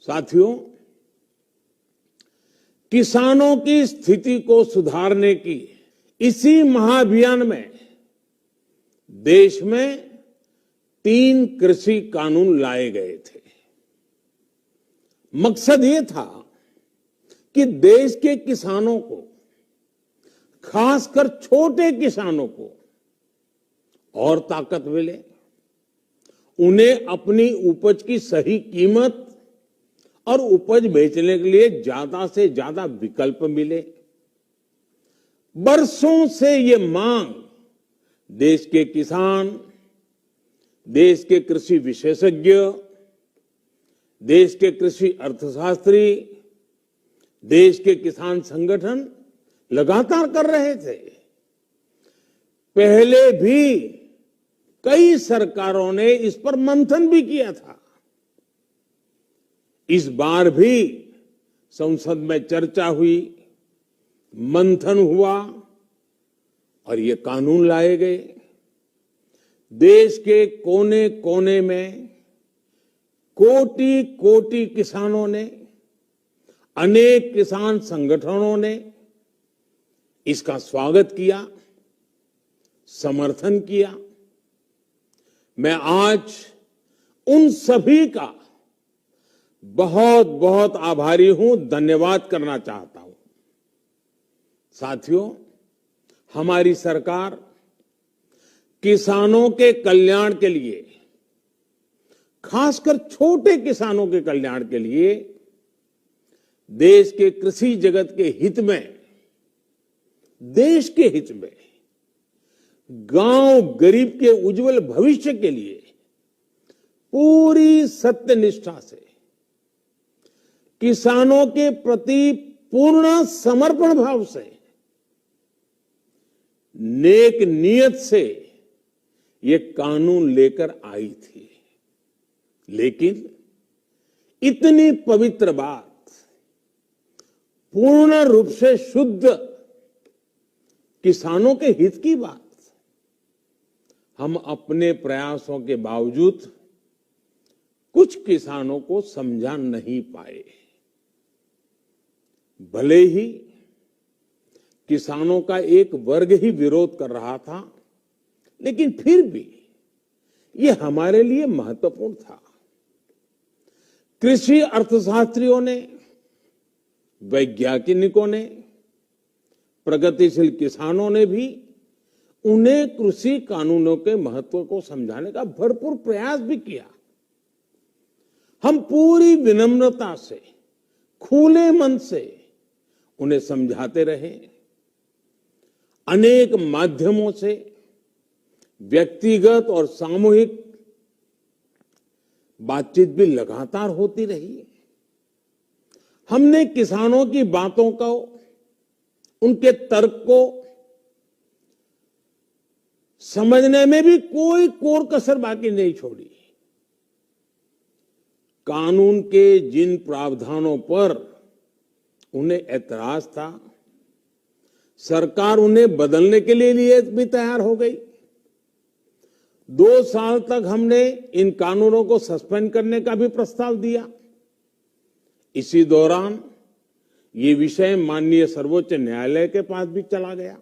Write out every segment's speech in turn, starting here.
साथियों, किसानों की स्थिति को सुधारने की इसी महाअभियान में देश में 3 कृषि कानून लाए गए थे। मकसद ये था कि देश के किसानों को, खासकर छोटे किसानों को और ताकत मिले, उन्हें अपनी उपज की सही कीमत और उपज बेचने के लिए ज्यादा से ज्यादा विकल्प मिले। बरसों से ये मांग देश के किसान, देश के कृषि विशेषज्ञ, देश के कृषि अर्थशास्त्री, देश के किसान संगठन लगातार कर रहे थे। पहले भी कई सरकारों ने इस पर मंथन भी किया था। इस बार भी संसद में चर्चा हुई, मंथन हुआ और ये कानून लाए गए। देश के कोने कोने में कोटि कोटि किसानों ने, अनेक किसान संगठनों ने इसका स्वागत किया, समर्थन किया। मैं आज उन सभी का बहुत बहुत आभारी हूं, धन्यवाद करना चाहता हूं। साथियों, हमारी सरकार किसानों के कल्याण के लिए, खासकर छोटे किसानों के कल्याण के लिए, देश के कृषि जगत के हित में, देश के हित में, गांव गरीब के उज्जवल भविष्य के लिए पूरी सत्यनिष्ठा से, किसानों के प्रति पूर्ण समर्पण भाव से, नेक नियत से ये कानून लेकर आई थी। लेकिन इतनी पवित्र बात, पूर्ण रूप से शुद्ध किसानों के हित की बात, हम अपने प्रयासों के बावजूद कुछ किसानों को समझा नहीं पाए। भले ही किसानों का एक वर्ग ही विरोध कर रहा था, लेकिन फिर भी ये हमारे लिए महत्वपूर्ण था। कृषि अर्थशास्त्रियों ने, वैज्ञानिकों ने, प्रगतिशील किसानों ने भी उन्हें कृषि कानूनों के महत्व को समझाने का भरपूर प्रयास भी किया। हम पूरी विनम्रता से, खुले मन से उन्हें समझाते रहे। अनेक माध्यमों से व्यक्तिगत और सामूहिक बातचीत भी लगातार होती रही। हमने किसानों की बातों को, उनके तर्क को समझने में भी कोई कोर कसर बाकी नहीं छोड़ी। कानून के जिन प्रावधानों पर उन्हें ऐतराज था, सरकार उन्हें बदलने के लिए भी तैयार हो गई। 2 साल तक हमने इन कानूनों को सस्पेंड करने का भी प्रस्ताव दिया। इसी दौरान ये विषय माननीय सर्वोच्च न्यायालय के पास भी चला गया।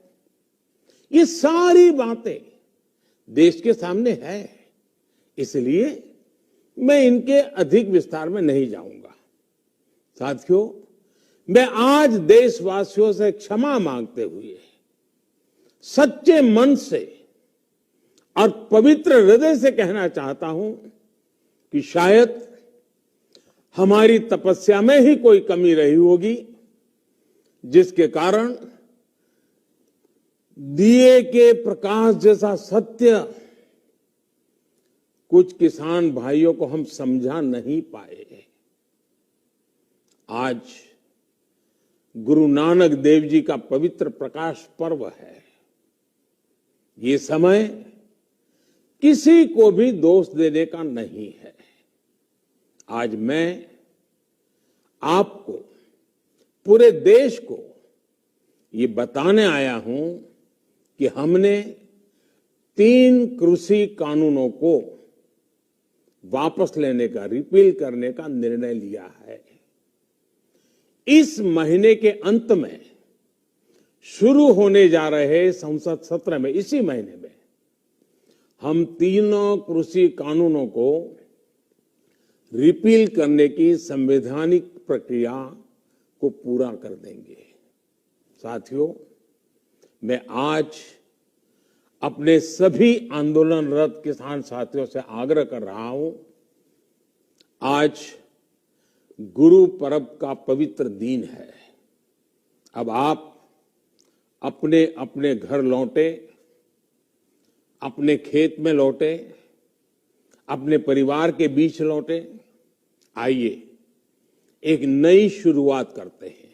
ये सारी बातें देश के सामने है, इसलिए मैं इनके अधिक विस्तार में नहीं जाऊंगा। साथियों, मैं आज देशवासियों से क्षमा मांगते हुए सच्चे मन से और पवित्र हृदय से कहना चाहता हूं कि शायद हमारी तपस्या में ही कोई कमी रही होगी, जिसके कारण दिए के प्रकाश जैसा सत्य कुछ किसान भाइयों को हम समझा नहीं पाए। आज गुरु नानक देव जी का पवित्र प्रकाश पर्व है। ये समय किसी को भी दोष देने का नहीं है। आज मैं आपको, पूरे देश को ये बताने आया हूं कि हमने 3 कृषि कानूनों को वापस लेने का, रिपील करने का निर्णय लिया है। इस महीने के अंत में शुरू होने जा रहे संसद सत्र में, इसी महीने में, हम तीनों कृषि कानूनों को रिपील करने की संवैधानिक प्रक्रिया को पूरा कर देंगे। साथियों, मैं आज अपने सभी आंदोलनरत किसान साथियों से आग्रह कर रहा हूं, आज गुरु पर्व का पवित्र दिन है। अब आप अपने अपने घर लौटे, अपने खेत में लौटे, अपने परिवार के बीच लौटे। आइए एक नई शुरुआत करते हैं।